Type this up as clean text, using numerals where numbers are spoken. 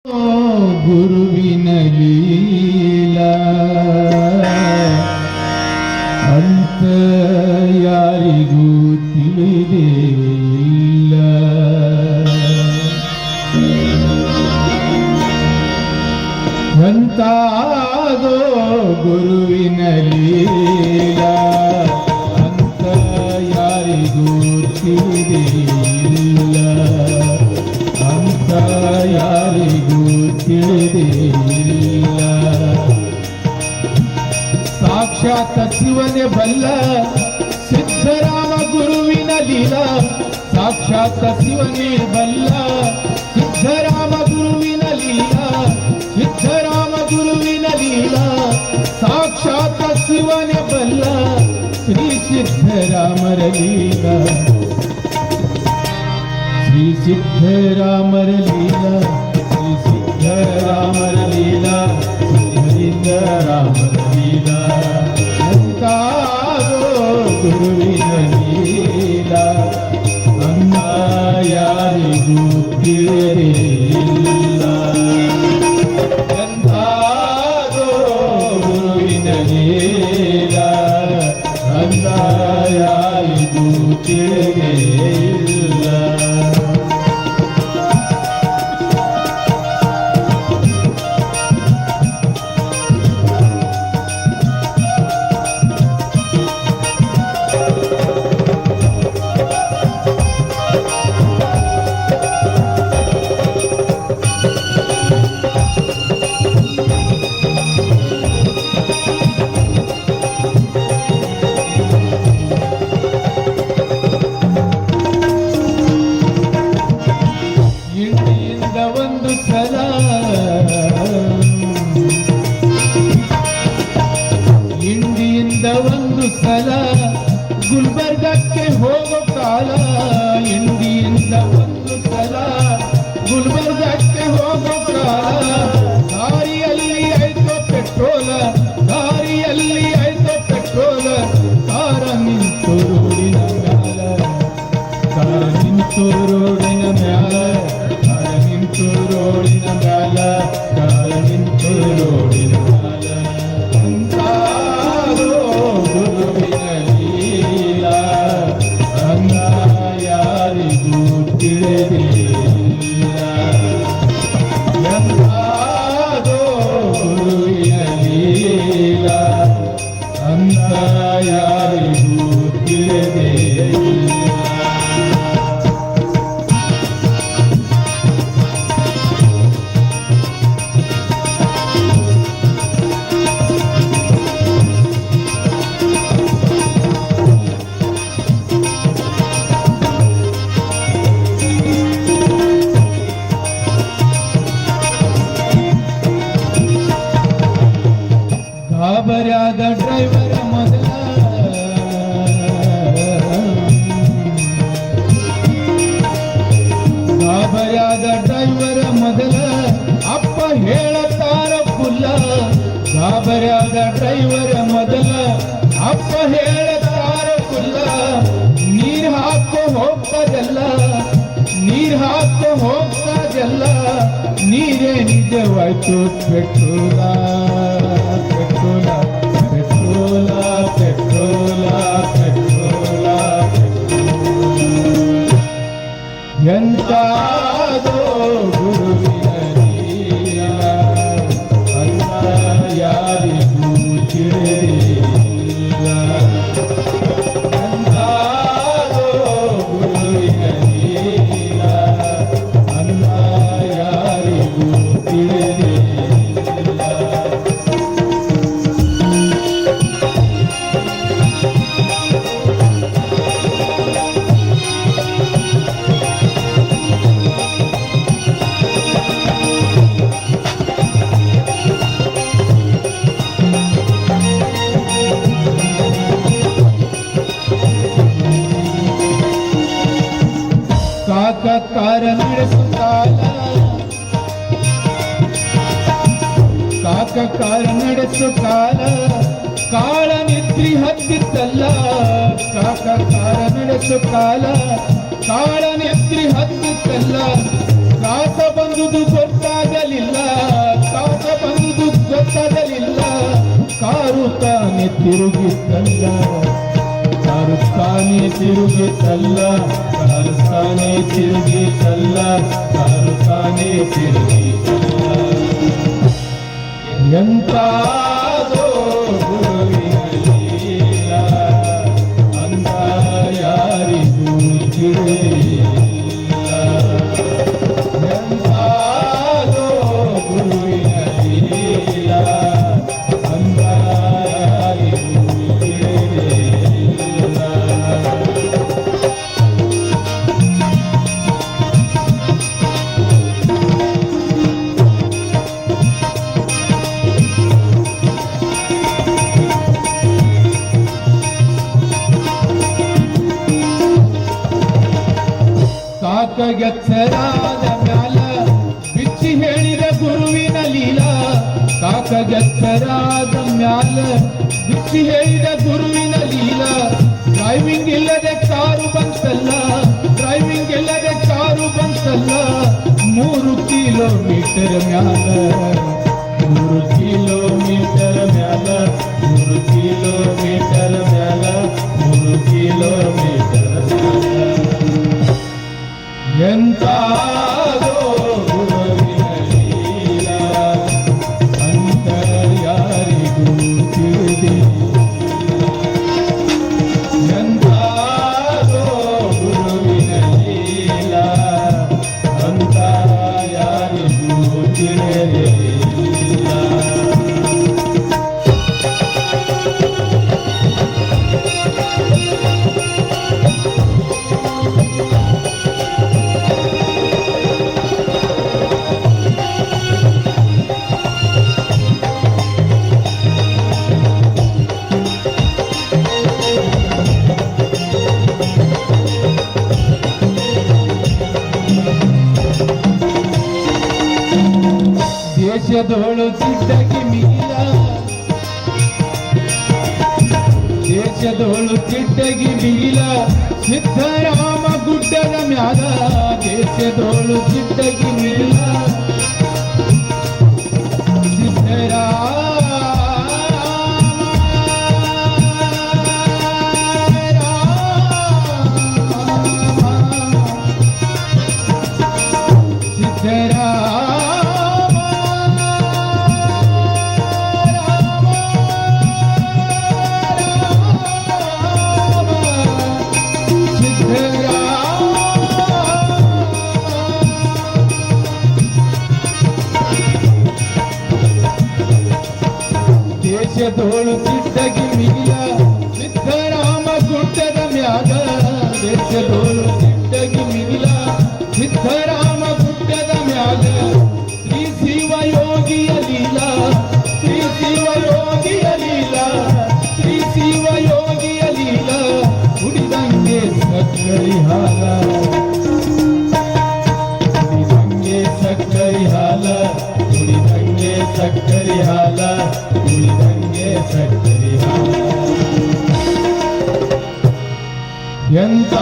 ಗುರುವಿನ ಲೀಲಾ ಅಂತ ಯಾರಿಗೂ ತಿಳಿದೇ ಇಲ್ಲ. ಎಂತಾದೋ ಗುರುವಿನ ಲೀಲಾ ಅಂತ ಯಾರಿಗೂ ತಿಳಿದೇ ಇಲ್ಲ. ಅಂತ ಯಾರಿಗೂ ತಿಳಿದಿಲ್ಲ. ಸಾಕ್ಷಾತ್ ಶಿವನೇ ಬಲ್ಲ ಸಿದ್ಧರಾಮ ಗುರುವಿನ ಲೀಲಾ. ಸಾಕ್ಷಾತ್ ಶಿವನೇ ಬಲ್ಲ ಸಿದ್ಧರಾಮ ಗುರುವಿನ ಲೀಲಾ. ಸಿದ್ಧರಾಮ ಗುರುವಿನ ಲೀಲಾ. ಸಾಕ್ಷಾತ್ ಶಿವನೇ ಬಲ್ಲ ಶ್ರೀ ಸಿದ್ಧರಾಮರ ಲೀಲಾ. ಶ್ರೀ ಸಿದ್ಧರಾಮರ ಲೀಲಾ. ಶ್ರೀ ಸಿದ್ಧರಾಮರ ಲೀಲಾ. ಸಿದ್ಧರಾಮರ ಲೀಲಾ. ಎಂತಾದೋ ಗುರುವಿನ ಲೀಲಾ ಅನ್ನ ಯಾರಿಗೂ ತಿಳಿದಿಲ್ಲ. ಎಂತಾದೋ ಗುರುವಿನ ಲೀಲಾ ಅನ್ನ ಯಾರಿಗೂ ತಿಳಿದಿಲ್ಲ. ಒಂದು ಸಲ ಇಂಡಿಯಿಂದ ಒಂದು ಸಲ ಗುಲ್ಬರ್ಗಕ್ಕೆ ಹೋಗೋ ಕಾಲ. ಇಂಡಿಯಿಂದ ಒಂದು ಸಲ ಗುಲ್ಬರ್ಗಕ್ಕೆ ಹೋಗೋ ಕಾಲ. ದಾರಿಯಲ್ಲಿ ಆಯ್ತೋ ಪೆಟ್ರೋಲ. ದಾರಿಯಲ್ಲಿ ಆಯ್ತೋ ಪೆಟ್ರೋಲ. ಕಾರ ನಿಂತು ರೋಡಿನ ಮ್ಯಾಲ. ಕಾರ ನಿಂತು ರೋಡಿನ ಮ್ಯಾಲ. ರೋಡಿನ ಮ್ಯಾಲ. ಕಾರ ನಿಂತು ರೋಡಿನ ಮ್ಯಾಲ. ಎಂತಾದೋ ಗುರುವಿನ ಲೀಲಾ ಅನ್ನ ಯಾರಿಗೂ ತಿಳಿದಿಲ್ಲ. ಎಂತಾದೋ ಗುರುವಿನ ಲೀಲಾ ಅನ್ನ ಯಾರಿಗೂ ತಿಳಿದಿಲ್ಲ. ಗಾಬರಿಯಾದ ಡ್ರೈವರ ಮೊದಲ. ಗಾಬರಿಯಾದ ಡ್ರೈವರ ಮೊದಲ ಅಪ್ಪ ಹೇಳತಾರ ಫುಲ್ಲ. ಗಾಬರಿಯಾದ ಡ್ರೈವರ ಮೊದಲ ಅಪ್ಪ ಹೇಳತಾರ ಫುಲ್ಲ. ನೀರ್ ಹಾಕೋ ಹೋಗ್ತದಲ್ಲ. ನೀರ್ ಹಾಕೋ ಹೋಗ್ತದಲ್ಲ. ನೀರೇ ನಿಜವಾಯ್ತು ಪೆಟ್ರೋಲ. ಪೆಟ್ರೋಲ ಪೆಟ್ರೋಲ ಪೆಟ್ರೋಲ ಪೆಟ್ರೋಲ. ಎಂತಾದೋ ಗುರುವಿನ ಲೀಲಾ ಅನ್ನ ಯಾರಿಗೂ ತಿಳಿದಿಲ್ಲ. ಎಂತಾದೋ ಗುರುವಿನ ಲೀಲಾ ಅನ್ನ ಯಾರಿಗೂ ತಿಳಿದಿಲ್ಲ. ಕಾಕ ಕಾರ ನಡೆಸು ಕಾಲ. ಕಾಕ ಕಾರ ನಡೆಸು ಕಾಲ. ಕಾಳ ನಿದ್ರಿ ಹತ್ತಿತ್ತಲ್ಲ. ಕಾಕ ಕಾರ ನಡೆಸು ಕಾಲ. ಕಾಳ ನೆತ್ರಿ ಹತ್ತಿತ್ತಲ್ಲ ಕಾಸ ಬಂದುದು ಗೊತ್ತಾಗಲಿಲ್ಲ, ಕಾಸ ಬಂದುದು ಗೊತ್ತಾಗಲಿಲ್ಲ, ಕಾರು ತಾನೆ ತಿರುಗಿತ್ತಲ್ಲ, ಕಾರು ತಾನೆ ತಿರುಗಿತ್ತಲ್ಲ, ಕಾರು ತಾನೆ ತಿರುಗಿತ್ತಲ್ಲ, ಕಾರು ತಾನೆ ತಿರುಗಿತ್ತಲ್ಲ. ಎಂತಾದೋ ಗುರುವಿನ ಲೀಲ ಅಂತ ಯಾರಿಗೂ ತಿಳಿದಿಲ್ಲ. ಎಂತಾದೋ ಗುರುವಿನ ಲೀಲ ಅಂತ ಯಾರಿಗೂ ತಿಳಿದಿಲ್ಲ. ಕಾಕಗೆಚ್ಚರಾದ ಮ್ಯಾಲ ಬಿಚ್ಚಿ ಹೇಳಿದ ಗುರುವಿನ ಲೀಲ, ಕಾಕಗೆಚ್ಚರಾದ ಮ್ಯಾಲ ಬಿಚ್ಚಿ ಹೇಳಿದ ಗುರುವಿನ ಲೀಲ. ಡ್ರೈವಿಂಗ್ ಇಲ್ಲದೆ ಕಾರು ಬಂತಲ್ಲ, ಡ್ರೈವಿಂಗ್ ಇಲ್ಲದೆ ಕಾರು ಬಂತಲ್ಲ, 3 ಕಿಲೋಮೀಟರ್ ಮ್ಯಾಲ, 3 ಕಿಲೋಮೀಟರ್ ಮ್ಯಾಲ, 3 ಕಿಲೋಮೀಟರ್ ಮ್ಯಾಲ, 3 ಕಿಲೋಮೀಟರ್ ಮ್ಯಾಲ. ಎಂತಾದೋ ಗುರುವಿನ ಲೀಲ ಅಂತ ಯಾರಿಗೂ ತಿಳಿದಿಲ್ಲ. ಎಂತಾದೋ ಗುರುವಿನ ಲೀಲ ಅಂತ ಯಾರಿಗೂ ತಿಳಿದಿಲ್ಲ. ದೇಶದೋಳು ಚಿಟ್ಟಗಿ ಮಿಗಿಲ, ದೇಶದೋಳು ಚಿಟ್ಟಗಿ ಮಿಗಿಲ, ಸಿದ್ದರಾಮ ಗುಡ್ಡದ ಮ್ಯಾಲ, ದೇಶದೋಳು ಚಿಟ್ಟಗಿ ಮಿಗಿಲ, ದೇಶದೋಳು ಚಿಟ್ಟಗಿ ಮಿಗಿಲ, ಸಿದ್ದರಾಮ ಗುಡ್ಡದ ಮ್ಯಾಗ, ದೇಶದೋಳು ಚಿಟ್ಟಗಿ ಮಿಗಿಲ, ಸಿದ್ದರಾಮ ಗುಡ್ಡದ ಮ್ಯಾಗ. ಶ್ರೀ ಶಿವಯೋಗಿಯ ಲೀಲ, ಶ್ರೀ ಶಿವಯೋಗಿಯ ಲೀಲ, ಶ್ರೀ ಶಿವಯೋಗಿಯ ಲೀಲ, ಕುಡಿದಂಗೆ ಸಕ್ಕರಿ ಹಾಲ, ಕುಡಿದಂಗೆ ಸಕ್ಕರಿ ಹಾಲ, ಕುಡಿದಂಗೆ ಸಕ್ಕರಿ ಹಾಲ, ಕುಡಿದಂಗೆ ಸಕ್ಕರಿ ಹಾಲ. ಎಂತ